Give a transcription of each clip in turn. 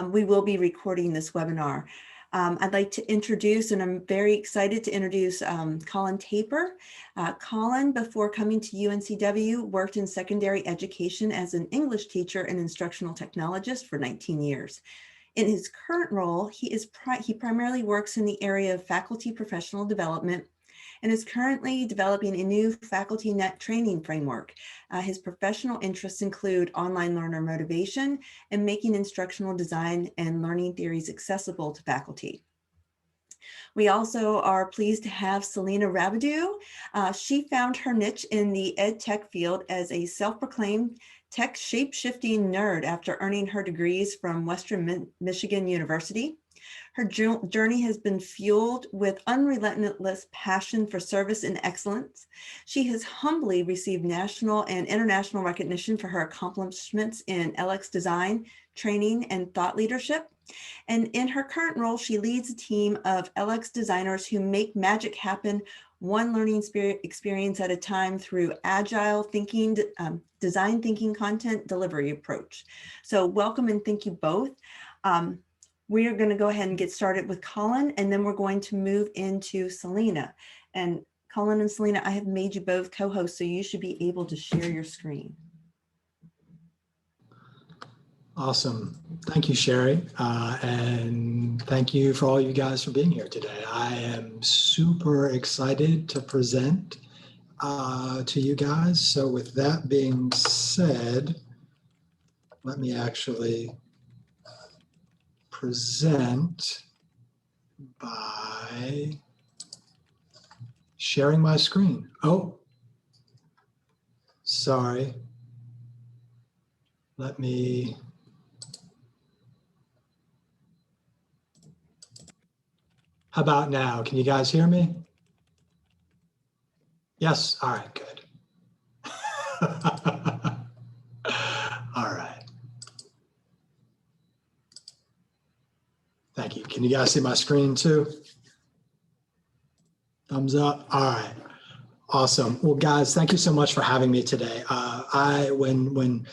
We will be recording this webinar. I'd like to introduce, and I'm very excited to introduce Colin Taper. Colin, before coming to UNCW, worked in secondary education as an English teacher and instructional technologist for 19 years. In his current role, he primarily works in the area of faculty professional development and is currently developing a new faculty net training framework. His professional interests include online learner motivation and making instructional design and learning theories accessible to faculty. We also are pleased to have Selena Rabidou. She found her niche in the ed tech field as a self-proclaimed tech shape-shifting nerd after earning her degrees from Western Michigan University. Her journey has been fueled with unrelenting passion for service and excellence. She has humbly received national and international recognition for her accomplishments in LX design, training, and thought leadership. And in her current role, she leads a team of LX designers who make magic happen one learning experience at a time through agile thinking, design thinking content delivery approach. So welcome and thank you both. We are going to go ahead and get started with Colin, and then we're going to move into Selena. And Colin and Selena, I have made you both co-hosts, so you should be able to share your screen. Awesome. Thank you, Sherry. And thank you for all you guys for being here today. I am super excited to present to you guys. So with that being said, let me actually present by sharing my screen. Oh, sorry. Let me. How about now? Can you guys hear me? Yes. All right, good. All right. Thank you. Can you guys see my screen too? Thumbs up. All right. Awesome. Well, guys, thank you so much for having me today. When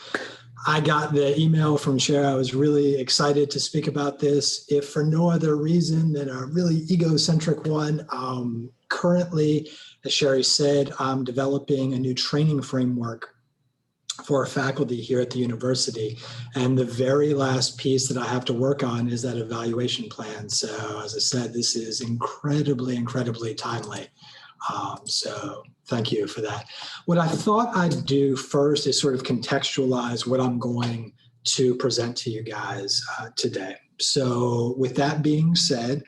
I got the email from Sherry, I was really excited to speak about this, if for no other reason than a really egocentric one. Currently, as Sherry said, I'm developing a new training framework for faculty here at the university. And the very last piece that I have to work on is that evaluation plan. So as I said, this is incredibly, incredibly timely. So thank you for that. What I thought I'd do first is sort of contextualize what I'm going to present to you guys today. So with that being said,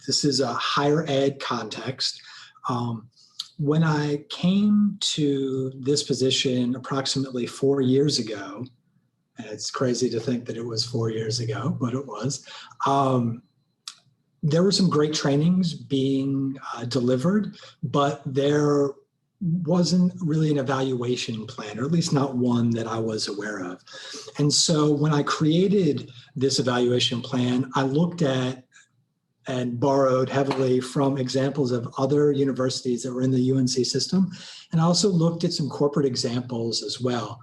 this is a higher ed context. When I came to this position approximately 4 years ago, and it's crazy to think that it was 4 years ago, but it was, there were some great trainings being delivered, but there wasn't really an evaluation plan, or at least not one that I was aware of. And so when I created this evaluation plan, I looked at and borrowed heavily from examples of other universities that were in the UNC system. And I also looked at some corporate examples as well.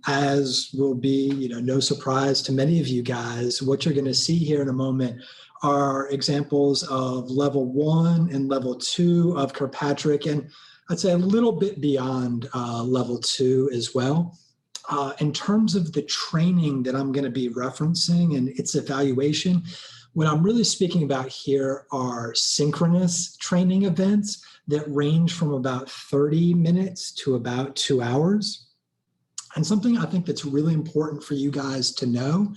As will be, no surprise to many of you guys, what you're going to see here in a moment are examples of level 1 and level 2 of Kirkpatrick, and I'd say a little bit beyond level 2 as well. In terms of the training that I'm going to be referencing and its evaluation, what I'm really speaking about here are synchronous training events that range from about 30 minutes to about 2 hours. And something I think that's really important for you guys to know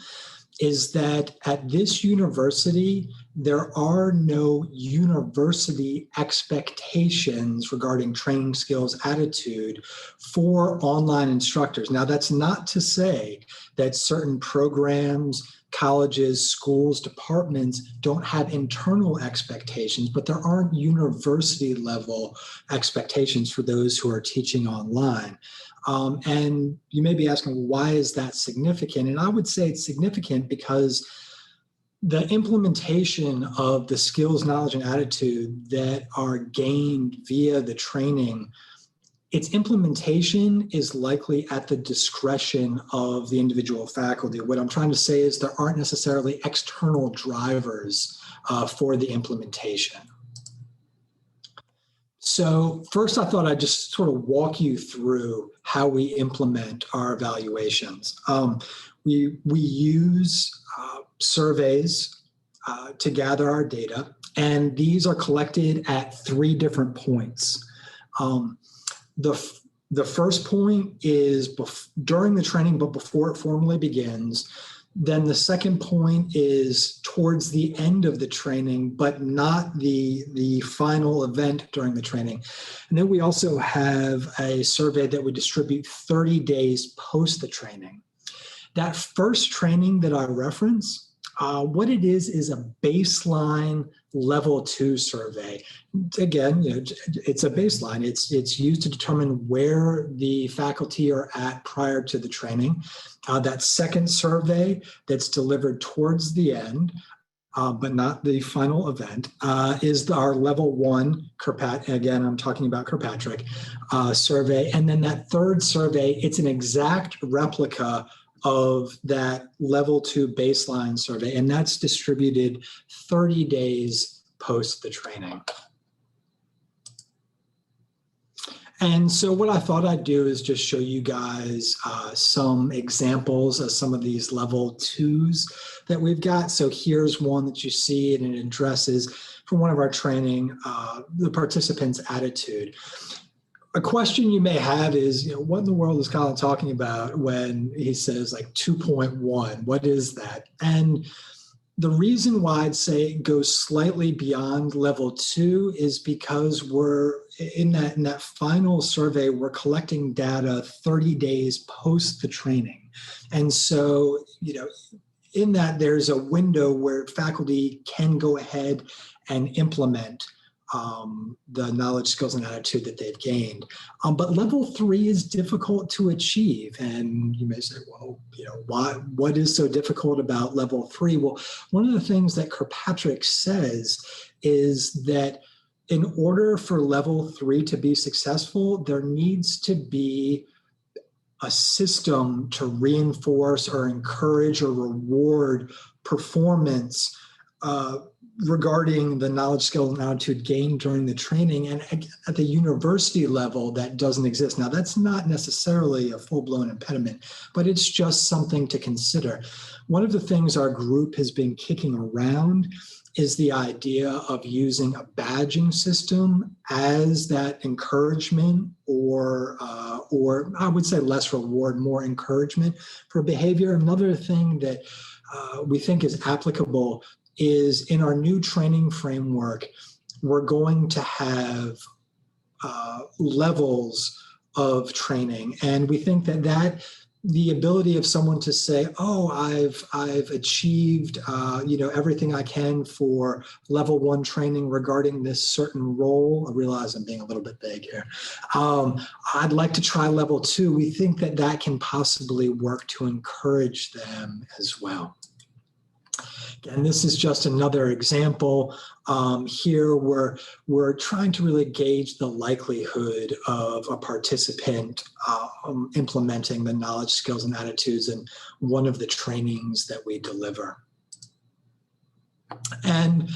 is that at this university, there are no university expectations regarding training skills attitude for online instructors. Now, that's not to say that certain programs, colleges, schools, departments don't have internal expectations, but there aren't university level expectations for those who are teaching online. And you may be asking, well, why is that significant? And I would say it's significant because the implementation of the skills, knowledge, and attitude that are gained via the training its implementation is likely at the discretion of the individual faculty. What I'm trying to say is there aren't necessarily external drivers for the implementation. So first, I thought I'd just sort of walk you through how we implement our evaluations. We use surveys to gather our data, and these are collected at 3 different points. The first point is during the training, but before it formally begins. Then the second point is towards the end of the training, but not the final event during the training. And then we also have a survey that we distribute 30 days post the training. That first training that I reference, what it is a baseline level 2 survey. Again, it's a baseline. It's used to determine where the faculty are at prior to the training. That second survey that's delivered towards the end, but not the final event, is our level 1 Kirkpatrick. Again, I'm talking about Kirkpatrick survey. And then that third survey, it's an exact replica of that level 2 baseline survey, and that's distributed 30 days post the training. And so what I thought I'd do is just show you guys some examples of some of these level 2s that we've got. So here's one that you see, and it addresses from one of our training, the participant's attitude. A question you may have is, what in the world is Colin talking about when he says like 2.1? What is that? And the reason why I'd say it goes slightly beyond level 2 is because we're in that final survey, we're collecting data 30 days post the training. And so, in that there's a window where faculty can go ahead and implement the knowledge, skills, and attitude that they've gained. But level 3 is difficult to achieve. And you may say, well, what is so difficult about level 3? Well, one of the things that Kirkpatrick says is that in order for level 3 to be successful, there needs to be a system to reinforce or encourage or reward performance regarding the knowledge, skill, and attitude gained during the training. And at the university level, that doesn't exist. Now, that's not necessarily a full-blown impediment, but it's just something to consider. One of the things our group has been kicking around is the idea of using a badging system as that encouragement, or I would say less reward, more encouragement for behavior. Another thing that we think is applicable is in our new training framework, we're going to have levels of training. And we think that the ability of someone to say, oh, I've achieved everything I can for level 1 training regarding this certain role. I realize I'm being a little bit vague here. I'd like to try level 2. We think that can possibly work to encourage them as well. And this is just another example. Here we're trying to really gauge the likelihood of a participant implementing the knowledge, skills, and attitudes in one of the trainings that we deliver. And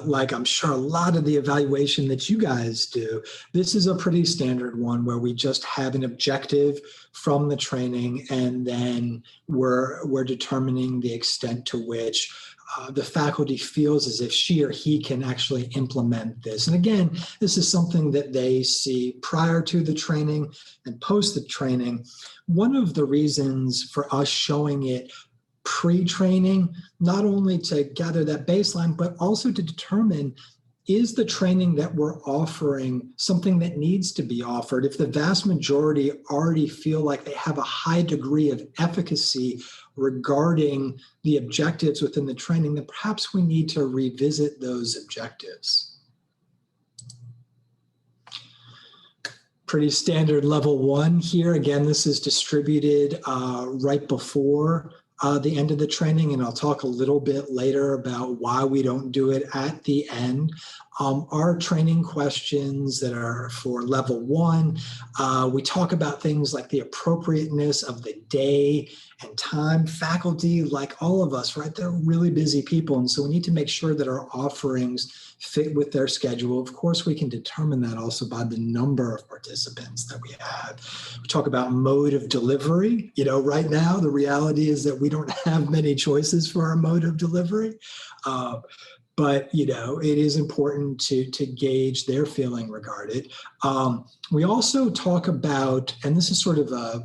like I'm sure a lot of the evaluation that you guys do, this is a pretty standard one where we just have an objective from the training, and then we're determining the extent to which the faculty feels as if she or he can actually implement this. And again, this is something that they see prior to the training and post the training. One of the reasons for us showing it pre-training, not only to gather that baseline, but also to determine, is the training that we're offering something that needs to be offered? If the vast majority already feel like they have a high degree of efficacy regarding the objectives within the training, then perhaps we need to revisit those objectives. Pretty standard level 1 here. Again, this is distributed right before the end of the training, and I'll talk a little bit later about why we don't do it at the end. Our training questions that are for level 1, we talk about things like the appropriateness of the day and time. Faculty, like all of us, right, they're really busy people, and so we need to make sure that our offerings fit with their schedule. Of course, we can determine that also by the number of participants that we have. We talk about mode of delivery. You know, right now, the reality is that we don't have many choices for our mode of delivery. But, you know, it is important to gauge their feeling regarding it. We also talk about, and this is sort of a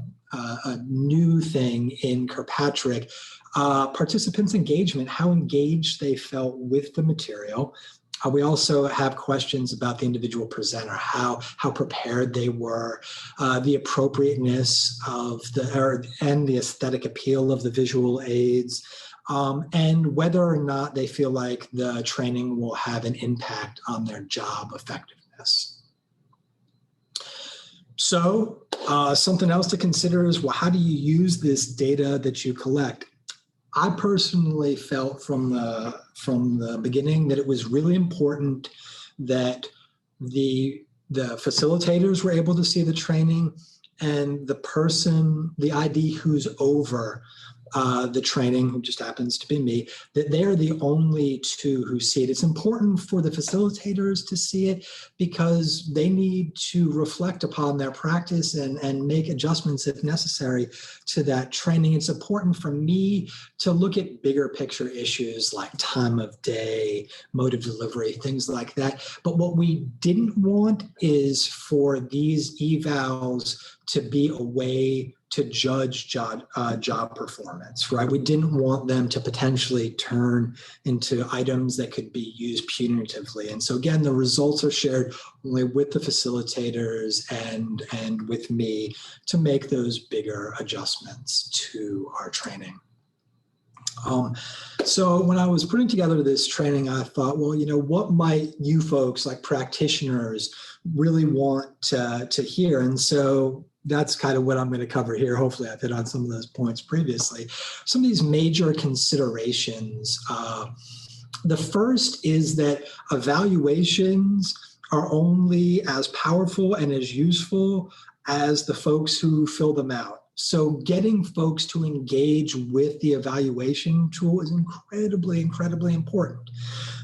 new thing in Kirkpatrick, participants' engagement, how engaged they felt with the material. We also have questions about the individual presenter, how prepared they were, the appropriateness of and the aesthetic appeal of the visual aids, and whether or not they feel like the training will have an impact on their job effectiveness. So something else to consider is, well, how do you use this data that you collect? I personally felt from the beginning that it was really important that the facilitators were able to see the training, and the ID who's over the training, who just happens to be me, that they're the only two who see it. It's important for the facilitators to see it because they need to reflect upon their practice and make adjustments if necessary to that training. It's important for me to look at bigger picture issues like time of day, mode of delivery, things like that. But what we didn't want is for these evals to be a way to judge job performance, right? We didn't want them to potentially turn into items that could be used punitively. And so again, the results are shared only with the facilitators and with me to make those bigger adjustments to our training. So when I was putting together this training, I thought, well, you know, what might you folks like practitioners really want to hear? And so that's kind of what I'm going to cover here. Hopefully I've hit on some of those points previously. Some of these major considerations. The first is that evaluations are only as powerful and as useful as the folks who fill them out. So getting folks to engage with the evaluation tool is incredibly, incredibly important.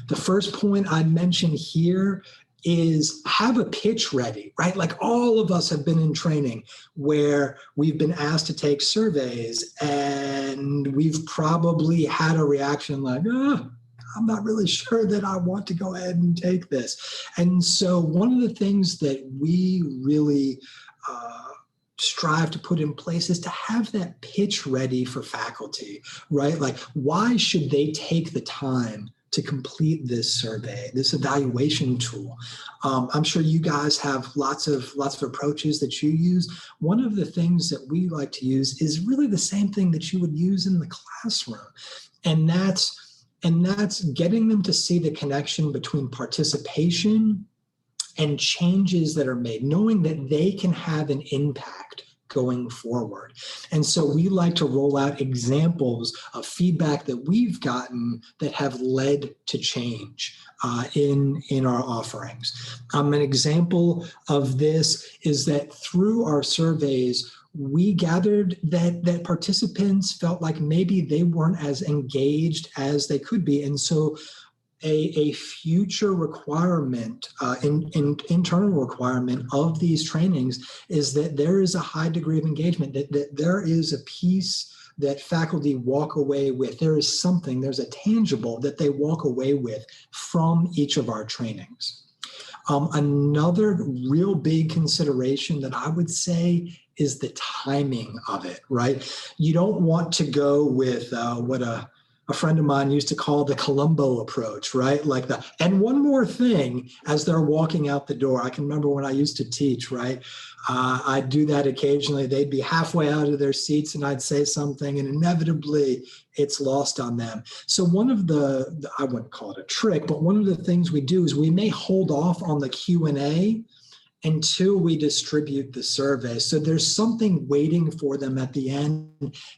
The first point I'd mention here is have a pitch ready, right? Like all of us have been in training where we've been asked to take surveys and we've probably had a reaction like, I'm not really sure that I want to go ahead and take this. And so one of the things that we really strive to put in place is to have that pitch ready for faculty, right? Like, why should they take the time to complete this survey, this evaluation tool? I'm sure you guys have lots of approaches that you use. One of the things that we like to use is really the same thing that you would use in the classroom, and that's getting them to see the connection between participation and changes that are made, knowing that they can have an impact going forward. And so we like to roll out examples of feedback that we've gotten that have led to change in our offerings. An example of this is that through our surveys, we gathered that participants felt like maybe they weren't as engaged as they could be. And so a future requirement, internal requirement of these trainings is that there is a high degree of engagement, that there is a piece that faculty walk away with. There is something, there's a tangible that they walk away with from each of our trainings. Another real big consideration that I would say is the timing of it, right? You don't want to go with what a friend of mine used to call the Columbo approach, right? Like and one more thing as they're walking out the door. I can remember when I used to teach, right? I'd do that occasionally. They'd be halfway out of their seats and I'd say something and inevitably it's lost on them. So one of I wouldn't call it a trick, but one of the things we do is we may hold off on the Q&A and 2, we distribute the survey. So there's something waiting for them at the end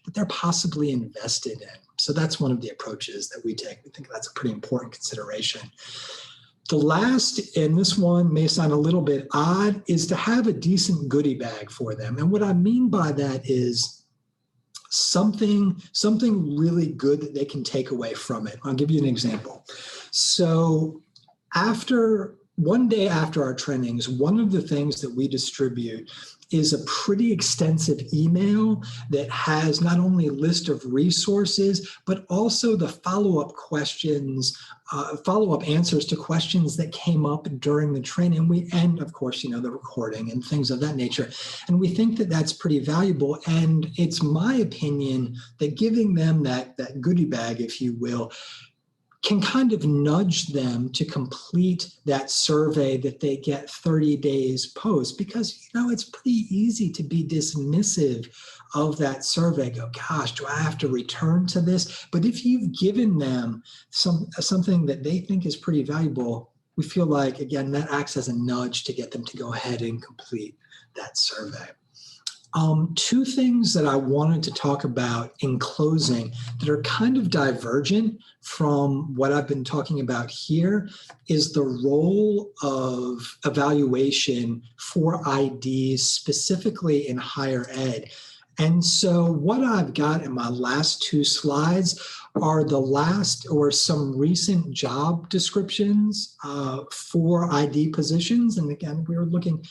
that they're possibly invested in. So that's one of the approaches that we take. We think that's a pretty important consideration. The last, and this one may sound a little bit odd, is to have a decent goodie bag for them. And what I mean by that is something really good that they can take away from it. I'll give you an example. So one day after our trainings, one of the things that we distribute is a pretty extensive email that has not only a list of resources, but also the follow-up questions, follow-up answers to questions that came up during the training. And of course, the recording and things of that nature. And we think that that's pretty valuable. And it's my opinion that giving them that goodie bag, if you will, can kind of nudge them to complete that survey that they get 30 days post, because it's pretty easy to be dismissive of that survey. Go, gosh, do I have to return to this? But if you've given them something that they think is pretty valuable, we feel like, again, that acts as a nudge to get them to go ahead and complete that survey. 2 things that I wanted to talk about in closing that are kind of divergent from what I've been talking about here is the role of evaluation for IDs, specifically in higher ed. And so what I've got in my last 2 slides are the last or some recent job descriptions for ID positions. And again, we were looking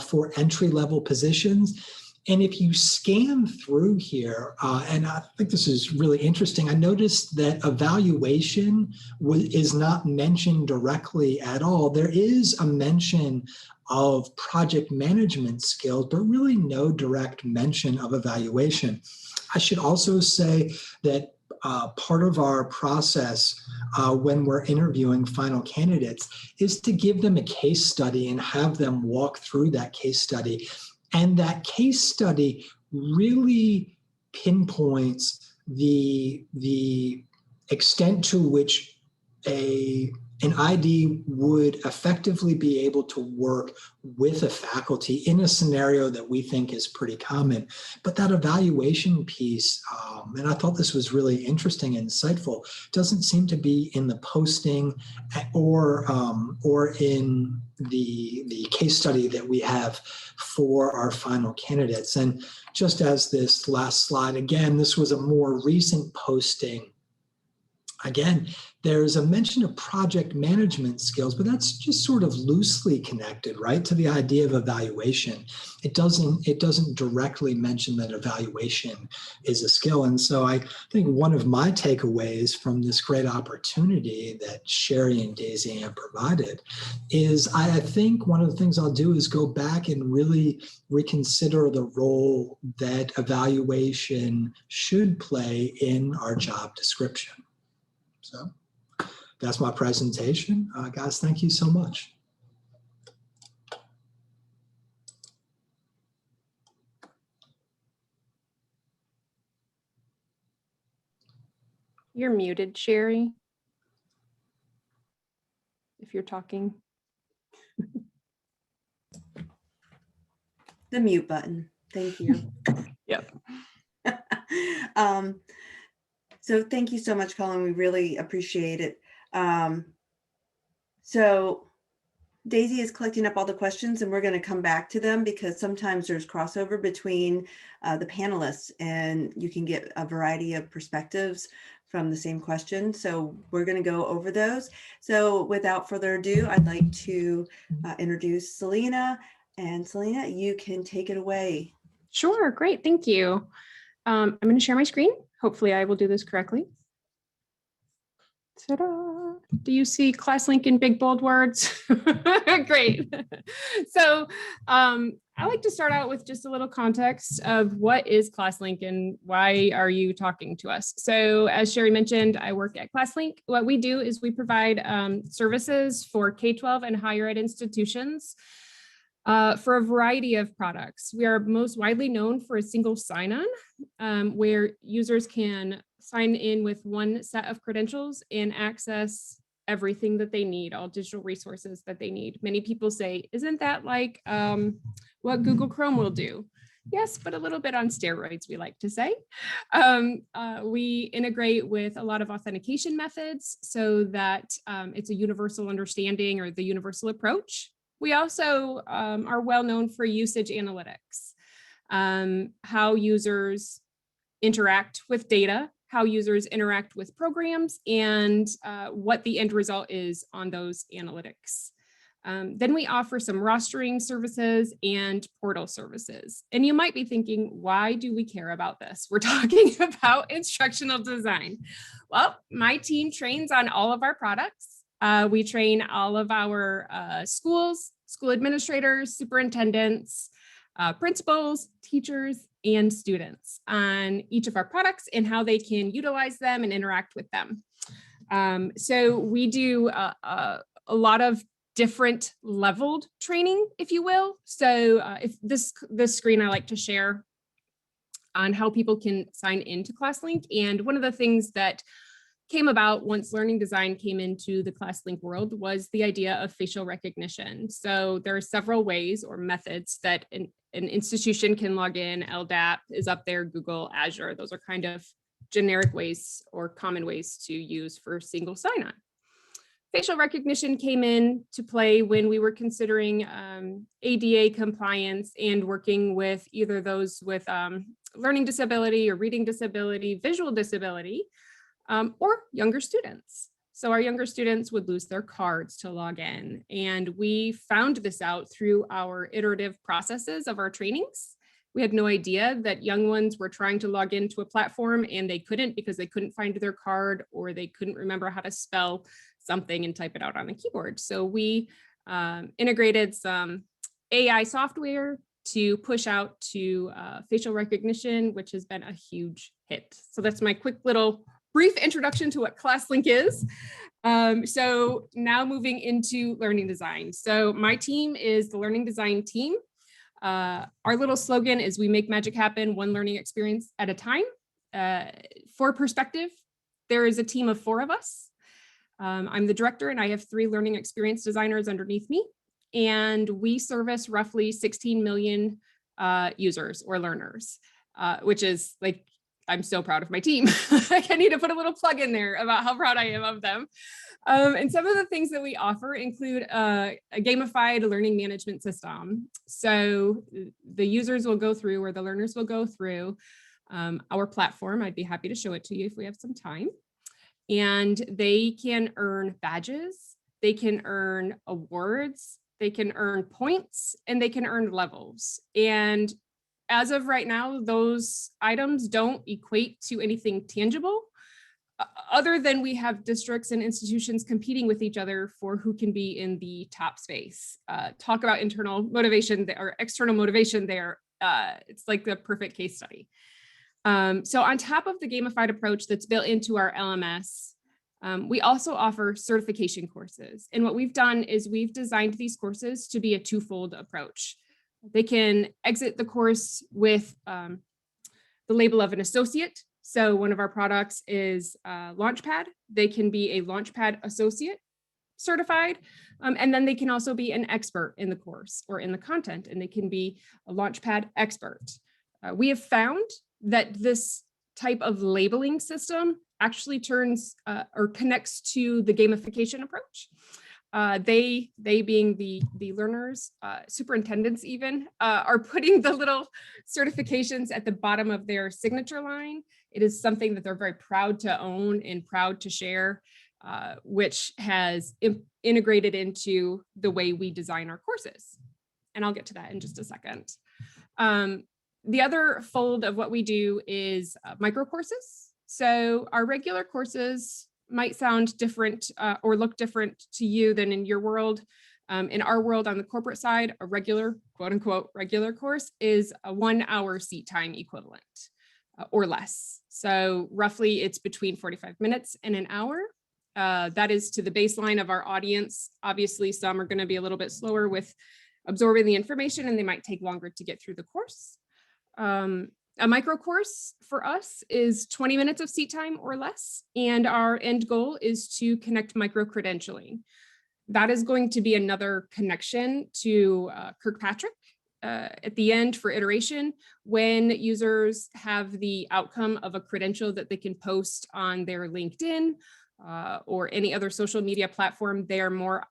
for entry-level positions. And if you scan through here, and I think this is really interesting, I noticed that evaluation is not mentioned directly at all. There is a mention of project management skills, but really no direct mention of evaluation. I should also say that part of our process when we're interviewing final candidates is to give them a case study and have them walk through that case study. And that case study really pinpoints the extent to which an ID would effectively be able to work with a faculty in a scenario that we think is pretty common. But that evaluation piece, and I thought this was really interesting and insightful, doesn't seem to be in the posting or in the case study that we have for our final candidates. And just as this last slide, again, this was a more recent posting. Again, there's a mention of project management skills, but that's just sort of loosely connected, right, to the idea of evaluation. It doesn't directly mention that evaluation is a skill. And so I think one of my takeaways from this great opportunity that Sherry and Daisy Ann provided is I think one of the things I'll do is go back and really reconsider the role that evaluation should play in our job description. So that's my presentation. Guys, thank you so much. You're muted, Sherry, if you're talking. The mute button. Thank you. Yep. So thank you so much, Colin. We really appreciate it. So Daisy is collecting up all the questions and we're going to come back to them because sometimes there's crossover between the panelists and you can get a variety of perspectives from the same question. So we're going to go over those. So without further ado, I'd like to introduce Selena. And Selena, you can take it away. Sure, great, thank you. I'm going to share my screen. Hopefully I will do this correctly. Ta-da. Do you see Classlink in big bold words? Great. So I like to start out with just a little context of what is Classlink and why are you talking to us? So as Sherry mentioned, I work at Classlink. What we do is we provide services for K-12 and higher ed institutions for a variety of products. We are most widely known for a single sign-on where users can sign in with one set of credentials and access everything that they need, all digital resources that they need. Many people say, isn't that like what Google Chrome will do? Yes, but a little bit on steroids, we like to say. We integrate with a lot of authentication methods so that it's a universal understanding or the universal approach. We also are well known for usage analytics, how users interact with data, how users interact with programs, and what the end result is on those analytics. Then we offer some rostering services and portal services. And you might be thinking, why do we care about this? We're talking about instructional design. Well, my team trains on all of our products. We train all of our schools, school administrators, superintendents, principals, teachers, and students on each of our products and how they can utilize them and interact with them. So we do a lot of different leveled training, if you will. So if this screen I like to share on how people can sign into Classlink. And one of the things that came about once learning design came into the Classlink world was the idea of facial recognition. So there are several ways or methods that an institution can log in. LDAP is up there, Google, Azure. Those are kind of generic ways or common ways to use for single sign-on. Facial recognition came in to play when we were considering ADA compliance and working with either those with learning disability or reading disability, visual disability, or younger students. So our younger students would lose their cards to log in. And we found this out through our iterative processes of our trainings. We had no idea that young ones were trying to log into a platform and they couldn't because they couldn't find their card or they couldn't remember how to spell something and type it out on a keyboard. So we integrated some AI software to push out to facial recognition, which has been a huge hit. So that's my quick little brief introduction to what Classlink is. So now moving into learning design. So my team is the learning design team. Our little slogan is we make magic happen one learning experience at a time. For perspective, there is a team of 4 of us. I'm the director and I have 3 learning experience designers underneath me. And we service roughly 16 million users or learners, which is like, I'm so proud of my team. I need to put a little plug in there about how proud I am of them. And some of the things that we offer include a gamified learning management system. So the users will go through or the learners will go through our platform. I'd be happy to show it to you if we have some time. And they can earn badges, they can earn awards, they can earn points, and they can earn levels. And as of right now, those items don't equate to anything tangible, other than we have districts and institutions competing with each other for who can be in the top space. Talk about internal motivation or external motivation there. It's like the perfect case study. So on top of the gamified approach that's built into our LMS, we also offer certification courses. And what we've done is we've designed these courses to be a twofold approach. They can exit the course with the label of an associate. So one of our products is Launchpad. They can be a Launchpad associate certified. And then they can also be an expert in the course or in the content, and they can be a Launchpad expert. We have found that this type of labeling system actually turns or connects to the gamification approach. They being the learners, superintendents even, are putting the little certifications at the bottom of their signature line. It is something that they're very proud to own and proud to share, which has integrated into the way we design our courses. And I'll get to that in just a second. The other fold of what we do is micro courses. So our regular courses might sound different or look different to you than in your world. In our world on the corporate side, a regular, quote unquote, regular course is a 1 hour seat time equivalent or less. So roughly it's between 45 minutes and an hour. That is to the baseline of our audience. Obviously, some are going to be a little bit slower with absorbing the information and they might take longer to get through the course. A micro course for us is 20 minutes of seat time or less, and our end goal is to connect micro credentialing. That is going to be another connection to Kirkpatrick at the end for iteration when users have the outcome of a credential that they can post on their LinkedIn or any other social media platform. They are more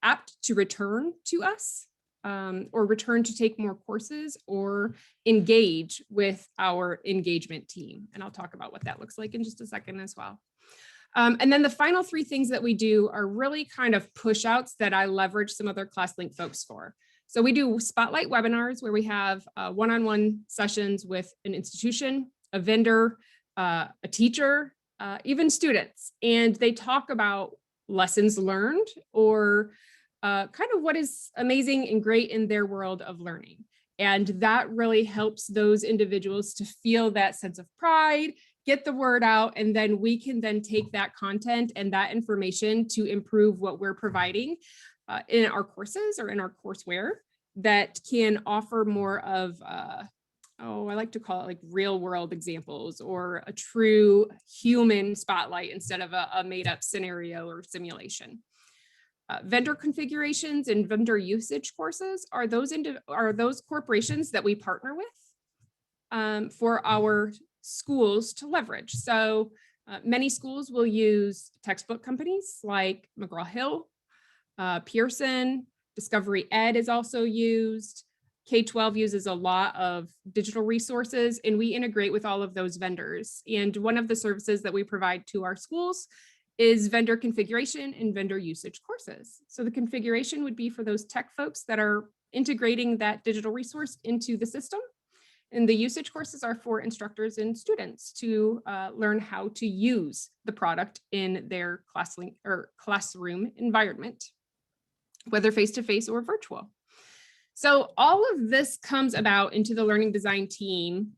apt to return to us or return to take more courses or engage with our engagement team. And I'll talk about what that looks like in just a second as well. And then the final three things that we do are really kind of push outs that I leverage some other Classlink folks for. So we do spotlight webinars where we have one-on-one sessions with an institution, a vendor, a teacher, even students, and they talk about lessons learned or kind of what is amazing and great in their world of learning. And that really helps those individuals to feel that sense of pride, get the word out, and then we can then take that content and that information to improve what we're providing in our courses or in our courseware that can offer more of, I like to call it like real world examples or a true human spotlight instead of a made up scenario or simulation. Vendor configurations and vendor usage courses are those corporations that we partner with for our schools to leverage. So many schools will use textbook companies like McGraw-Hill, Pearson, Discovery Ed is also used. K-12 uses a lot of digital resources, and we integrate with all of those vendors. And one of the services that we provide to our schools is vendor configuration and vendor usage courses. So the configuration would be for those tech folks that are integrating that digital resource into the system. And the usage courses are for instructors and students to learn how to use the product in their Classlink or classroom environment, whether face-to-face or virtual. So all of this comes about into the learning design team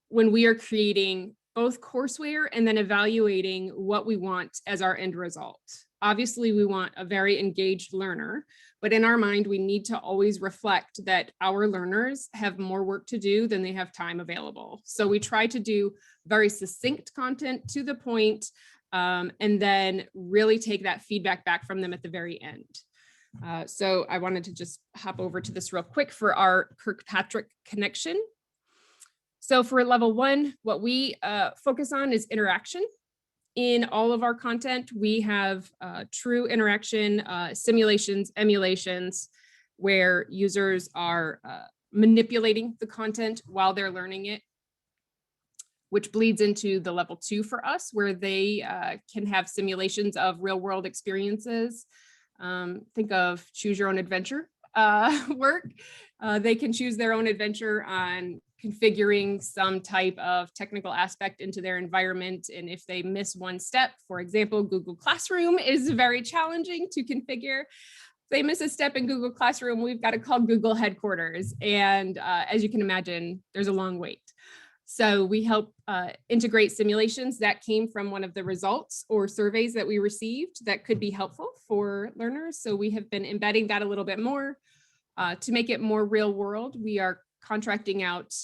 when we are creating both courseware and then evaluating what we want as our end result. Obviously, we want a very engaged learner, but in our mind, we need to always reflect that our learners have more work to do than they have time available. So we try to do very succinct content to the point, and then really take that feedback back from them at the very end. So I wanted to just hop over to this real quick for our Kirkpatrick Connection. So for level 1, what we focus on is interaction. In all of our content, we have true interaction, simulations, emulations, where users are manipulating the content while they're learning it, which bleeds into the level 2 for us, where they can have simulations of real world experiences. Think of choose your own adventure work. They can choose their own adventure on configuring some type of technical aspect into their environment. And if they miss one step, for example, Google Classroom is very challenging to configure. If they miss a step in Google Classroom, we've got to call Google headquarters. And as you can imagine, there's a long wait. So we help integrate simulations that came from one of the results or surveys that we received that could be helpful for learners. So we have been embedding that a little bit more to make it more real world. We are contracting out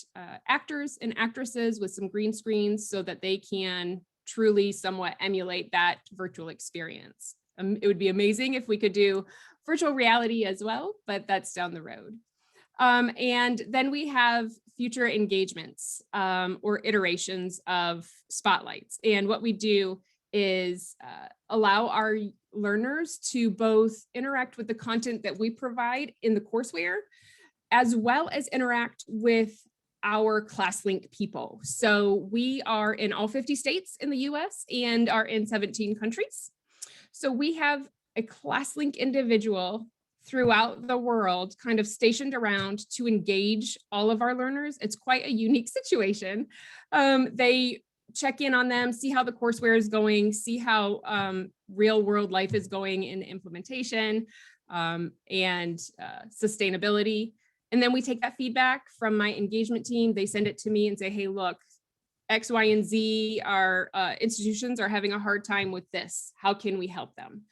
actors and actresses with some green screens so that they can truly somewhat emulate that virtual experience. It would be amazing if we could do virtual reality as well, but that's down the road. And then we have future engagements or iterations of spotlights. And what we do is allow our learners to both interact with the content that we provide in the courseware, as well as interact with our Classlink people. So we are in all 50 states in the US and are in 17 countries. So we have a Classlink individual throughout the world kind of stationed around to engage all of our learners. It's quite a unique situation. They check in on them, see how the courseware is going, see how real world life is going in implementation and sustainability. And then we take that feedback from my engagement team. They send it to me and say, hey, look, X, Y, and Z, our institutions are having a hard time with this. How can we help them?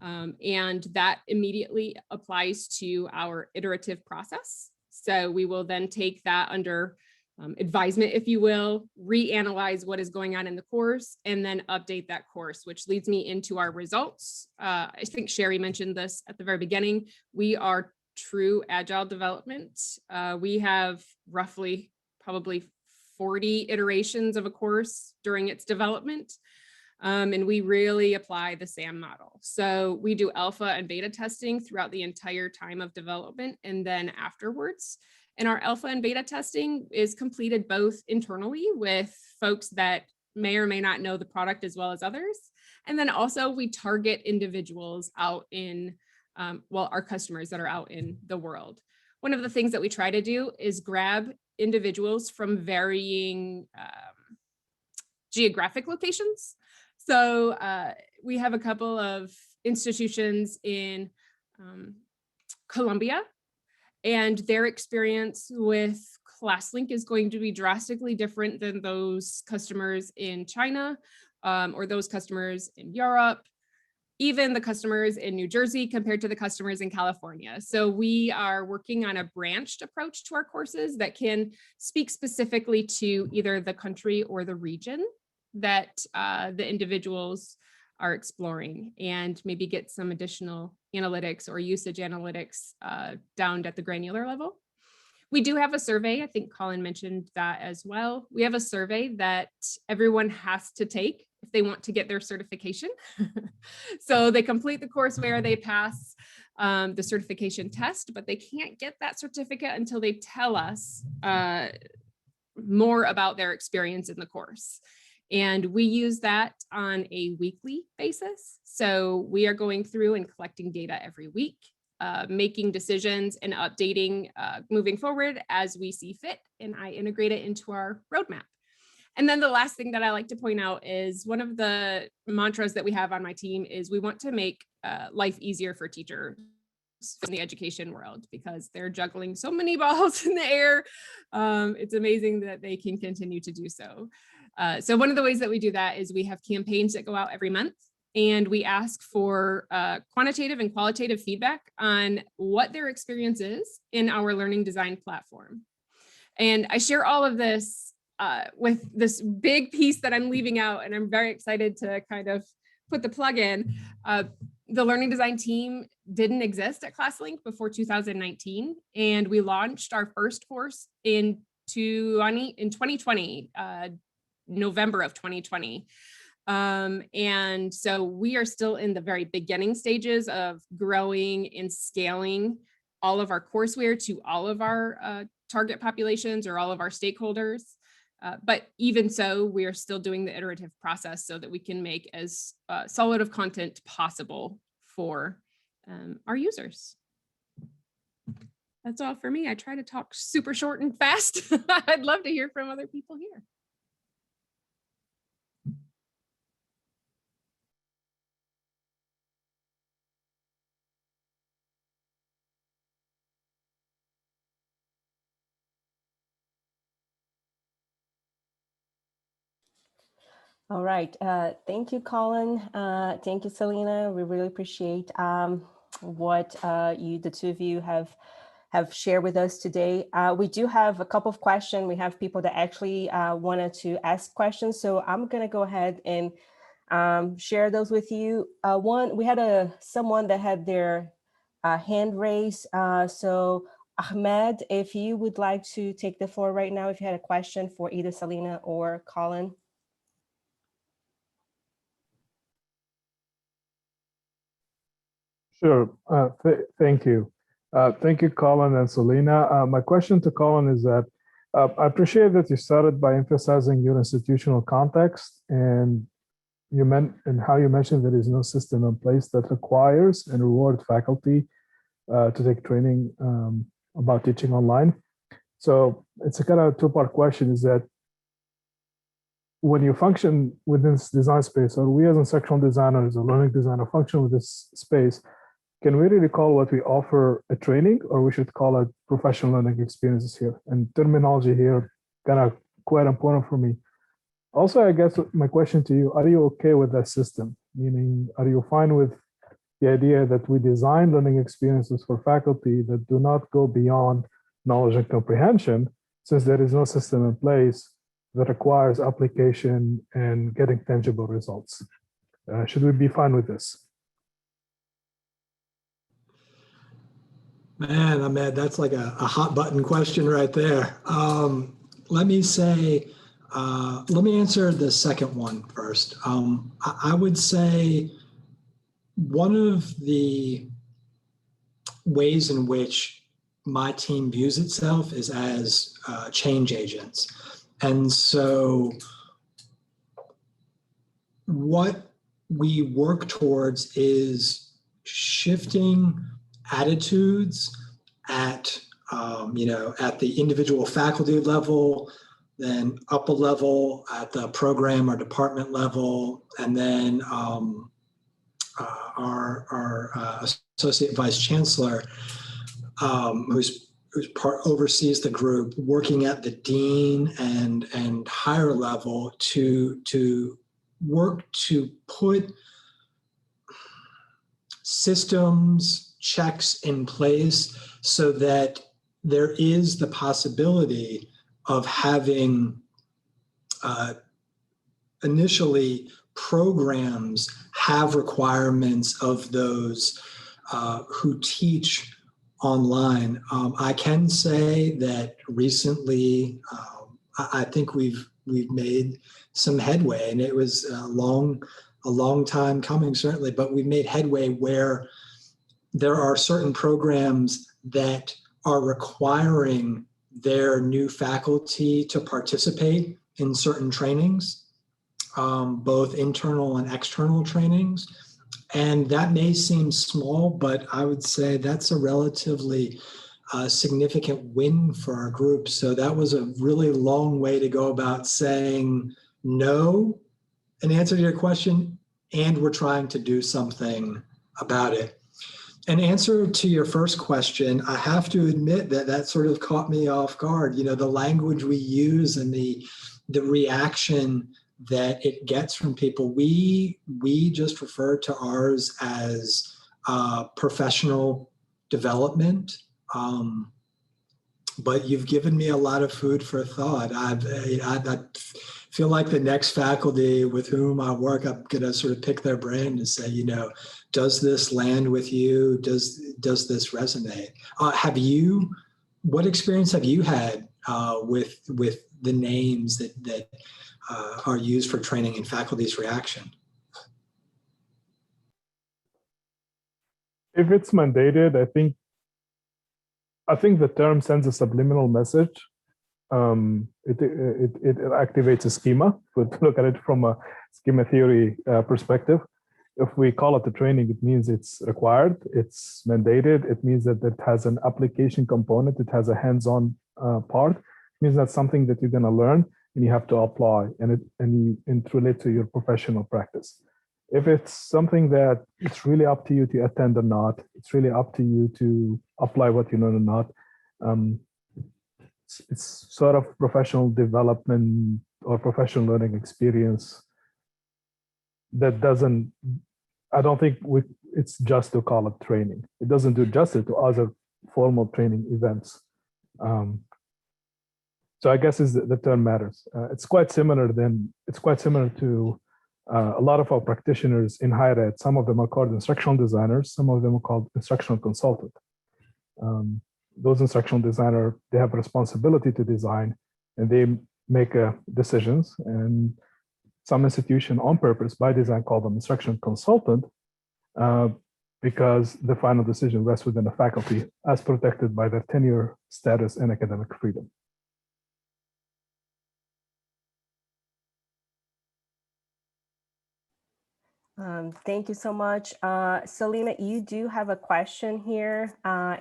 And that immediately applies to our iterative process. So we will then take that under advisement, if you will, reanalyze what is going on in the course, and then update that course, which leads me into our results. I think Sherry mentioned this at the very beginning. We are true agile development. We have roughly probably 40 iterations of a course during its development. And we really apply the SAM model. So we do alpha and beta testing throughout the entire time of development and then afterwards. And our alpha and beta testing is completed both internally with folks that may or may not know the product as well as others. And then also we target individuals out in, our customers that are out in the world. One of the things that we try to do is grab individuals from varying geographic locations. So we have a couple of institutions in Colombia, and their experience with Classlink is going to be drastically different than those customers in China or those customers in Europe, even the customers in New Jersey compared to the customers in California. So we are working on a branched approach to our courses that can speak specifically to either the country or the region that the individuals are exploring, and maybe get some additional analytics or usage analytics down at the granular level. We do have a survey. I think Colin mentioned that as well. We have a survey that everyone has to take if they want to get their certification. So they complete the courseware, they pass the certification test, but they can't get that certificate until they tell us more about their experience in the course. And we use that on a weekly basis. So we are going through and collecting data every week, making decisions and updating moving forward as we see fit. And I integrate it into our roadmap. And then the last thing that I like to point out is one of the mantras that we have on my team is we want to make life easier for teachers in the education world, because they're juggling so many balls in the air. It's amazing that they can continue to do so. So one of the ways that we do that is we have campaigns that go out every month, and we ask for quantitative and qualitative feedback on what their experience is in our learning design platform. And I share all of this with this big piece that I'm leaving out, and I'm very excited to kind of put the plug in. The learning design team didn't exist at Classlink before 2019, and we launched our first course in 2020. November of 2020. And so we are still in the very beginning stages of growing and scaling all of our courseware to all of our target populations or all of our stakeholders. But even so, we are still doing the iterative process so that we can make as solid of content possible for our users. That's all for me. I try to talk super short and fast. I'd love to hear from other people here. All right. Thank you, Colin. Thank you, Selena. We really appreciate what the two of you have shared with us today. We do have a couple of questions. We have people that actually wanted to ask questions. So I'm going to go ahead and share those with you. One, we had someone that had their hand raised. So Ahmed, if you would like to take the floor right now, if you had a question for either Selena or Colin. Sure. Thank you. Thank you, Colin and Selena. My question to Colin is that I appreciate that you started by emphasizing your institutional context, and how you mentioned there is no system in place that requires and rewards faculty to take training about teaching online. So it's a kind of two-part question, is that when you function within this design space, or we as instructional designers or learning designer function with this space, can we really call what we offer a training, or we should call it professional learning experiences here? And terminology here kind of quite important for me. Also, I guess my question to you, are you okay with that system? Meaning, are you fine with the idea that we design learning experiences for faculty that do not go beyond knowledge and comprehension, since there is no system in place that requires application and getting tangible results. Should we be fine with this? Man, Ahmed, that's like a hot button question right there. Let me answer the second one first. I would say one of the ways in which my team views itself is as change agents. And so what we work towards is shifting attitudes at the individual faculty level, then up a level at the program or department level, and then our associate vice chancellor, who's oversees the group, working at the dean and higher level to work to put systems, checks in place so that there is the possibility of having initially programs have requirements of those who teach online. I can say that recently, I think we've made some headway, and it was a long time coming, certainly, but we've made headway where there are certain programs that are requiring their new faculty to participate in certain trainings, both internal and external trainings. And that may seem small, but I would say that's a relatively significant win for our group. So that was a really long way to go about saying no, in answer to your question, and we're trying to do something about it. In answer to your first question, I have to admit that sort of caught me off guard. You know, the language we use and the reaction that it gets from people. We just refer to ours as professional development. But you've given me a lot of food for thought. I feel like the next faculty with whom I work, I'm going to sort of pick their brain and say, you know, does this land with you? Does this resonate? What experience have you had with the names that are used for training and faculty's reaction? If it's mandated, I think the term sends a subliminal message. It activates a schema. To look at it from a schema theory perspective, if we call it a training, it means it's required, it's mandated. It means that it has an application component. It has a hands-on part. It means that's something that you're going to learn and you have to apply, and it relates to your professional practice. If it's something that it's really up to you to attend or not, it's really up to you to apply what you learn or not. It's sort of professional development or professional learning experience that I don't think it's just to call it training. It doesn't do justice to other formal training events. So I guess the term matters. It's quite similar to a lot of our practitioners in higher ed. Some of them are called instructional designers. Some of them are called instructional consultant. Those instructional designers, they have a responsibility to design, and they make decisions. And some institution on purpose, by design, call them instructional consultant because the final decision rests within the faculty as protected by their tenure status and academic freedom. Thank you so much. Selena, you do have a question here.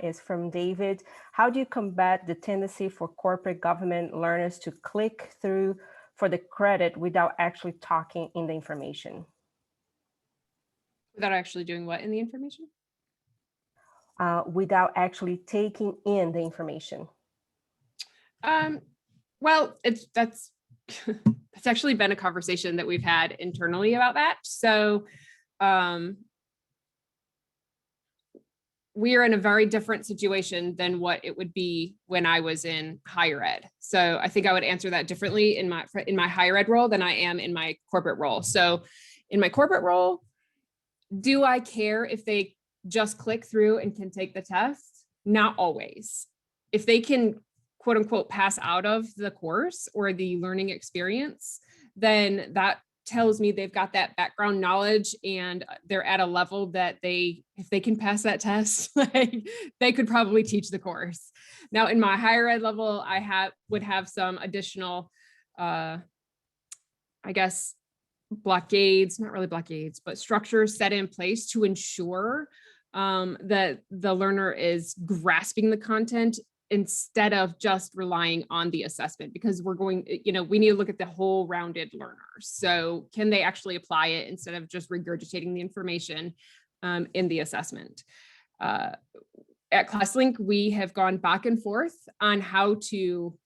It's from David. How do you combat the tendency for corporate government learners to click through for the credit without actually talking in the information? Without actually doing what in the information? Without actually taking in the information. Well, that's it's actually been a conversation that we've had internally about that. So we are in a very different situation than what it would be when I was in higher ed. So I think I would answer that differently in my higher ed role than I am in my corporate role. So in my corporate role, do I care if they just click through and can take the test? Not always. If they can, quote unquote, pass out of the course or the learning experience, then that tells me they've got that background knowledge and they're at a level that if they can pass that test, like, they could probably teach the course. Now in my higher ed level, would have some additional, I guess, blockades, not really blockades, but structures set in place to ensure that the learner is grasping the content instead of just relying on the assessment, because we need to look at the whole rounded learner. So can they actually apply it instead of just regurgitating the information in the assessment? At Classlink, we have gone back and forth on how to,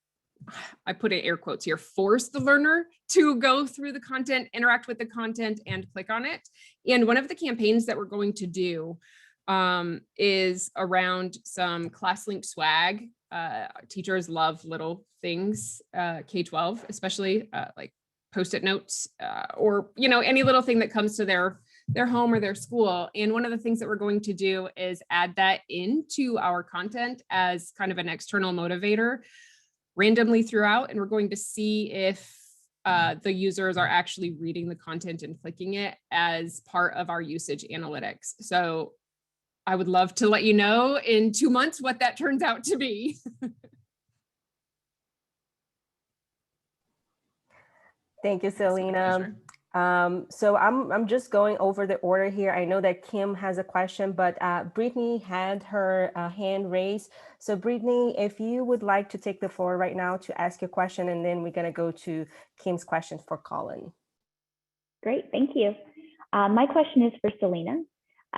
I put in air quotes here, force the learner to go through the content, interact with the content, and click on it. And one of the campaigns that we're going to do is around some Classlink swag. Teachers love little things, K-12, especially like Post-it notes or, any little thing that comes to their home or their school. And one of the things that we're going to do is add that into our content as kind of an external motivator randomly throughout. And we're going to see if the users are actually reading the content and clicking it as part of our usage analytics. So I would love to let you know in 2 months what that turns out to be. Thank you, Selena. So I'm just going over the order here. I know that Kim has a question, but Brittany had her hand raised. So Brittany, if you would like to take the floor right now to ask your question, and then we're going to go to Kim's question for Colin. Great, thank you. My question is for Selena.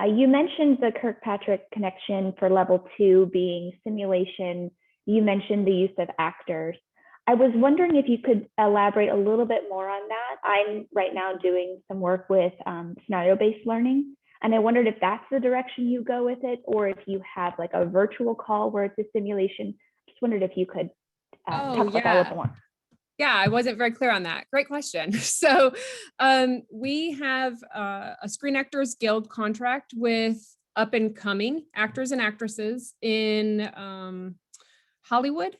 You mentioned the Kirkpatrick Connection for level 2 being simulation. You mentioned the use of actors. I was wondering if you could elaborate a little bit more on that. I'm right now doing some work with scenario-based learning, and I wondered if that's the direction you go with it, or if you have like a virtual call where it's a simulation. Just wondered if you could talk about that a little bit more. Yeah, I wasn't very clear on that. Great question. So we have a Screen Actors Guild contract with up and coming actors and actresses in Hollywood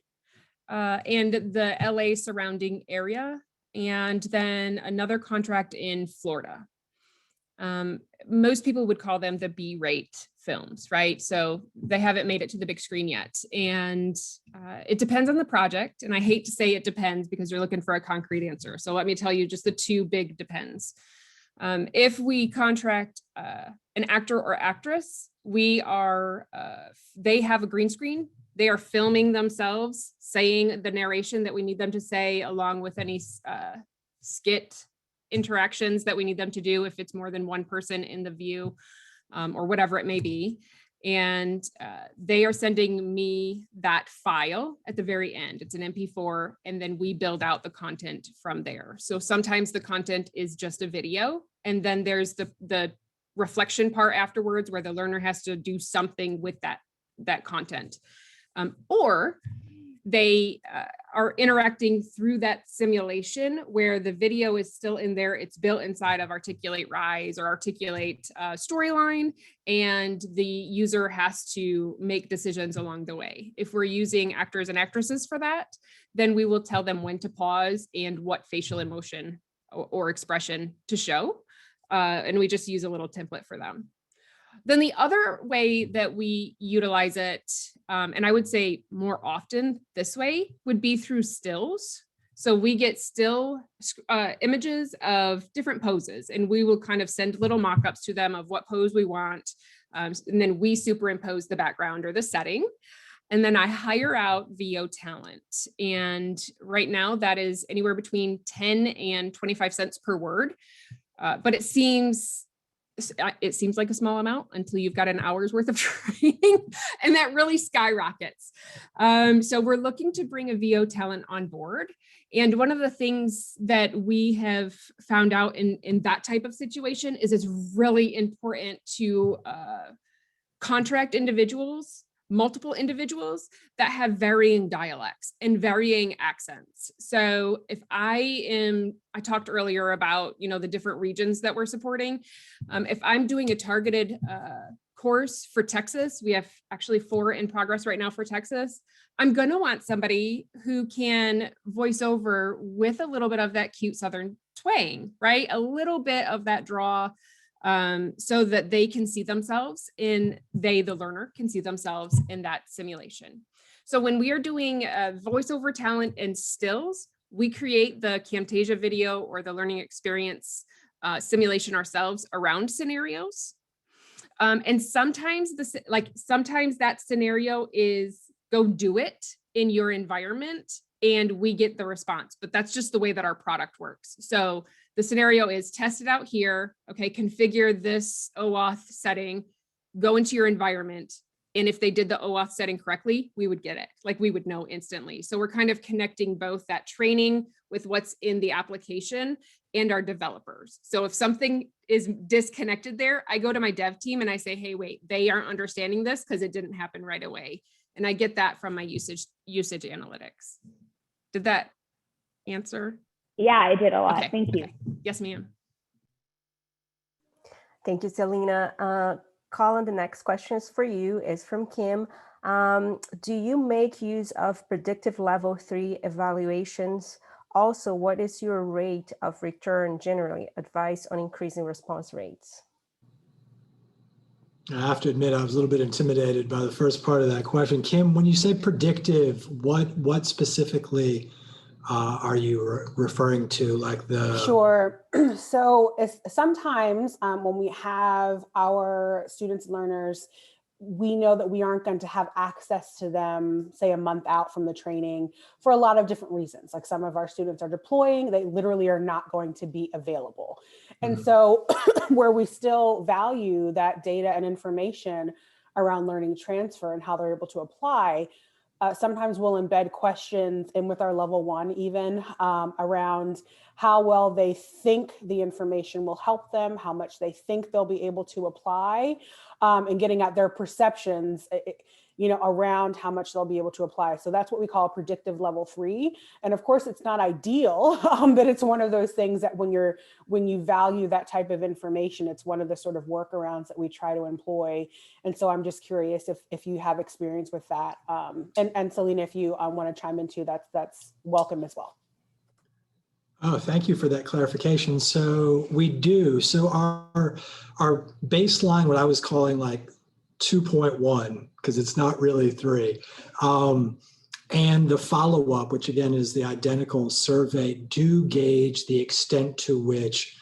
and the LA surrounding area, and then another contract in Florida. Most people would call them the B-rate films, right? So they haven't made it to the big screen yet. And it depends on the project. And I hate to say it depends because you're looking for a concrete answer. So let me tell you just the two big depends. If we contract an actor or actress, they have a green screen. They are filming themselves, saying the narration that we need them to say, along with any skit interactions that we need them to do if it's more than one person in the view, or whatever it may be. And they are sending me that file at the very end. It's an MP4, and then we build out the content from there. So sometimes the content is just a video, and then there's the reflection part afterwards where the learner has to do something with that content. Or they are interacting through that simulation where the video is still in there. It's built inside of Articulate Rise or Articulate Storyline, and the user has to make decisions along the way. If we're using actors and actresses for that, then we will tell them when to pause and what facial emotion or expression to show. And we just use a little template for them. Then the other way that we utilize it, and I would say more often this way, would be through stills. So we get still images of different poses, and we will kind of send little mock-ups to them of what pose we want. And then we superimpose the background or the setting. And then I hire out VO talent. And right now that is anywhere between 10 and 25 cents per word. But it seems like a small amount until you've got an hour's worth of training, and that really skyrockets. So we're looking to bring a VO talent on board. And one of the things that we have found out in that type of situation is it's really important to contract individuals, multiple individuals that have varying dialects and varying accents. So if I talked earlier about, the different regions that we're supporting. If I'm doing a targeted course for Texas, we have actually 4 in progress right now for Texas. I'm going to want somebody who can voice over with a little bit of that cute Southern twang, right? A little bit of that draw, so that they can see themselves the learner can see themselves in that simulation. So when we are doing voiceover talent and stills, we create the Camtasia video or the learning experience simulation ourselves around scenarios. And sometimes that scenario is go do it in your environment and we get the response, but that's just the way that our product works. So the scenario is test it out here. Okay, configure this OAuth setting, go into your environment. And if they did the OAuth setting correctly, we would get it. Like we would know instantly. So we're kind of connecting both that training with what's in the application and our developers. So if something is disconnected there, I go to my dev team and I say, hey, wait, they aren't understanding this because it didn't happen right away. And I get that from my usage analytics. Did that answer? Yeah, I did a lot. Okay, Thank you. okay. Yes, ma'am. Thank you, Selena. Colin, the next question is for you, is from Kim. Do you make use of predictive level 3 evaluations? Also, what is your rate of return generally? Advice on increasing response rates? I have to admit, I was a little bit intimidated by the first part of that question. Kim, when you say predictive, what specifically are you referring to? Like the Sure. So sometimes when we have our students and learners, we know that we aren't going to have access to them, say, a month out from the training for a lot of different reasons. Like some of our students are deploying, they literally are not going to be available. And so where we still value that data and information around learning transfer and how they're able to apply, sometimes we'll embed questions in with our level 1 even around how well they think the information will help them, how much they think they'll be able to apply, and getting at their perceptions, around how much they'll be able to apply. So that's what we call predictive level 3. And of course, it's not ideal, but it's one of those things that when you value that type of information, it's one of the sort of workarounds that we try to employ. And so I'm just curious if you have experience with that. And Selena, if you want to chime in too, that's welcome as well. Oh, thank you for that clarification. So we do. So our baseline, what I was calling like 2.1, because it's not really 3. And the follow-up, which again is the identical survey, do gauge the extent to which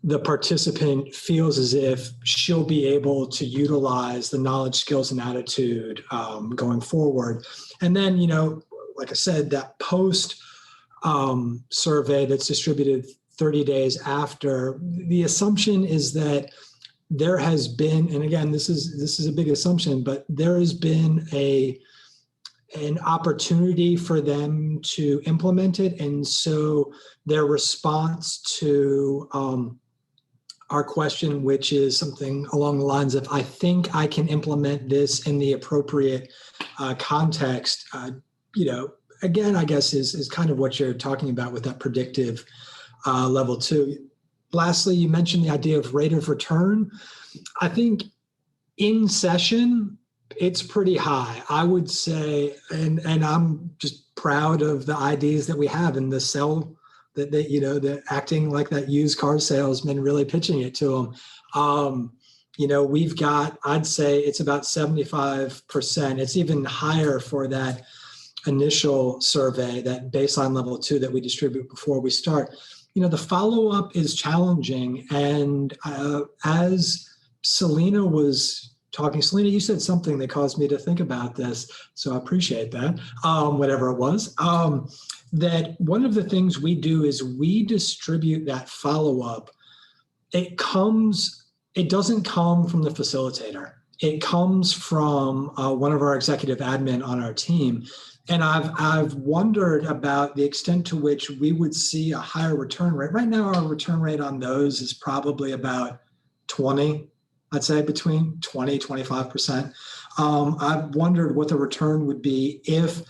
the participant feels as if she'll be able to utilize the knowledge, skills, and attitude going forward. And then, like I said, that post survey that's distributed 30 days after, the assumption is that there has been, and again, this is a big assumption, but there has been an opportunity for them to implement it. And so their response to our question, which is something along the lines of, I think I can implement this in the appropriate context, again, I guess is kind of what you're talking about with that predictive level 2. Lastly, you mentioned the idea of rate of return. I think in session, it's pretty high. I would say, and I'm just proud of the IDs that we have in the sell that they're acting like that used car salesman, really pitching it to them. We've got, I'd say it's about 75%. It's even higher for that initial survey, that baseline level 2 that we distribute before we start. The follow-up is challenging. And as Selena was talking, Selena, you said something that caused me to think about this. So I appreciate that, whatever it was. That one of the things we do is we distribute that follow-up. It doesn't come from the facilitator. It comes from one of our executive admin on our team. And I've wondered about the extent to which we would see a higher return rate. Right now, our return rate on those is probably about 20. I'd say between 20, 25%. I've wondered what the return would be if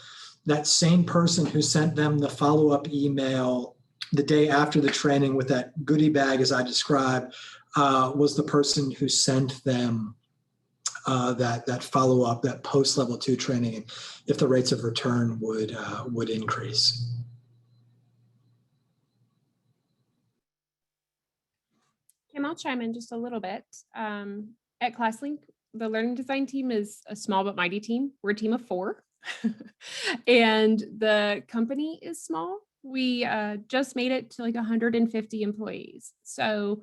that same person who sent them the follow-up email the day after the training with that goodie bag, as I described, was the person who sent them that follow-up, that post-level 2 training, and if the rates of return would increase. Kim, I'll chime in just a little bit. At Classlink, the learning design team is a small but mighty team. We're a team of 4. And the company is small. We just made it to like 150 employees. So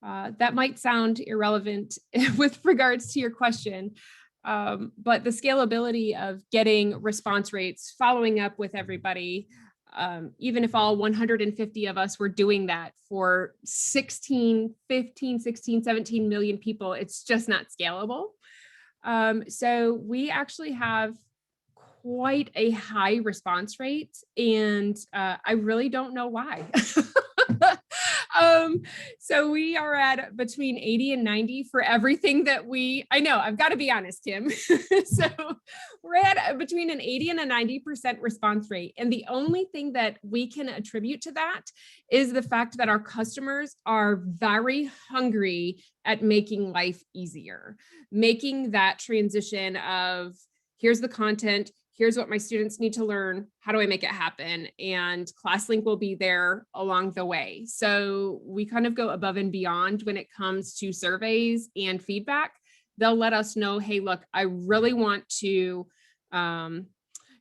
that might sound irrelevant with regards to your question, but the scalability of getting response rates, following up with everybody, even if all 150 of us were doing that for 16, 15, 16, 17 million people, it's just not scalable. So we actually have quite a high response rate, and I really don't know why. So we are at between 80 and 90 for everything that I know, I've got to be honest, Tim. So we're at between an 80 and a 90% response rate. And the only thing that we can attribute to that is the fact that our customers are very hungry at making life easier, making that transition of here's the content, here's what my students need to learn. How do I make it happen? And Classlink will be there along the way. So we kind of go above and beyond when it comes to surveys and feedback. They'll let us know, hey, look, I really want to,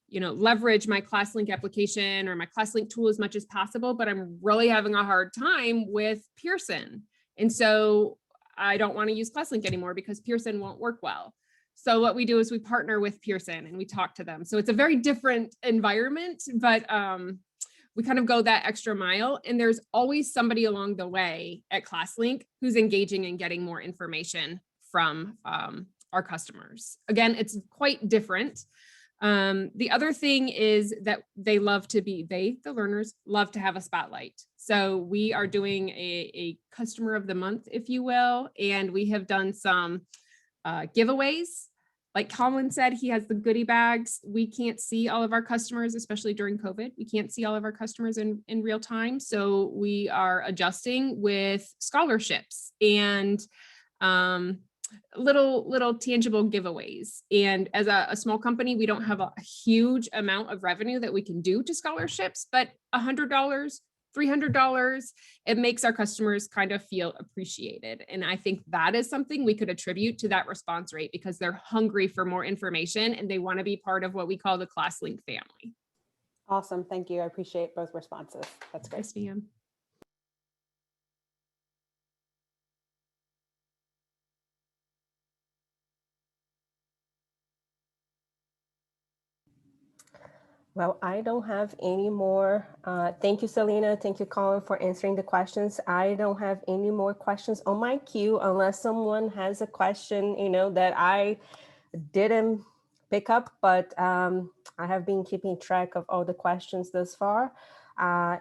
leverage my Classlink application or my Classlink tool as much as possible, but I'm really having a hard time with Pearson. And so I don't want to use Classlink anymore because Pearson won't work well. So what we do is we partner with Pearson and we talk to them. So it's a very different environment, but we kind of go that extra mile, and there's always somebody along the way at Classlink who's engaging and getting more information from our customers. Again, it's quite different. The other thing is that the learners love to have a spotlight. So we are doing a customer of the month, if you will, and we have done some giveaways. Like Colin said, he has the goodie bags. We can't see all of our customers, especially during COVID. We can't see all of our customers in real time. So we are adjusting with scholarships and little tangible giveaways. And as a small company, we don't have a huge amount of revenue that we can do to scholarships, but $100, $300, it makes our customers kind of feel appreciated. And I think that is something we could attribute to that response rate, because they're hungry for more information and they want to be part of what we call the Classlink family. Awesome. Thank you. I appreciate both responses. That's great. Yes, ma'am. Well, I don't have any more. Thank you, Selena. Thank you, Colin, for answering the questions. I don't have any more questions on my queue unless someone has a question, that I didn't pick up, but I have been keeping track of all the questions thus far.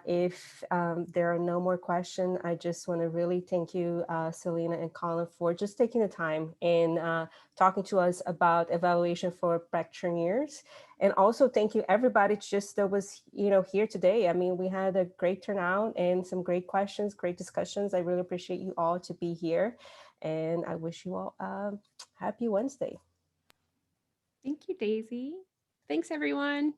If there are no more questions, I just want to really thank you, Selena and Colin, for just taking the time and talking to us about evaluation for practitioners. And also thank you everybody that was here today. I mean, we had a great turnout and some great questions, great discussions. I really appreciate you all to be here, and I wish you all a happy Wednesday. Thank you, Daisy. Thanks, everyone.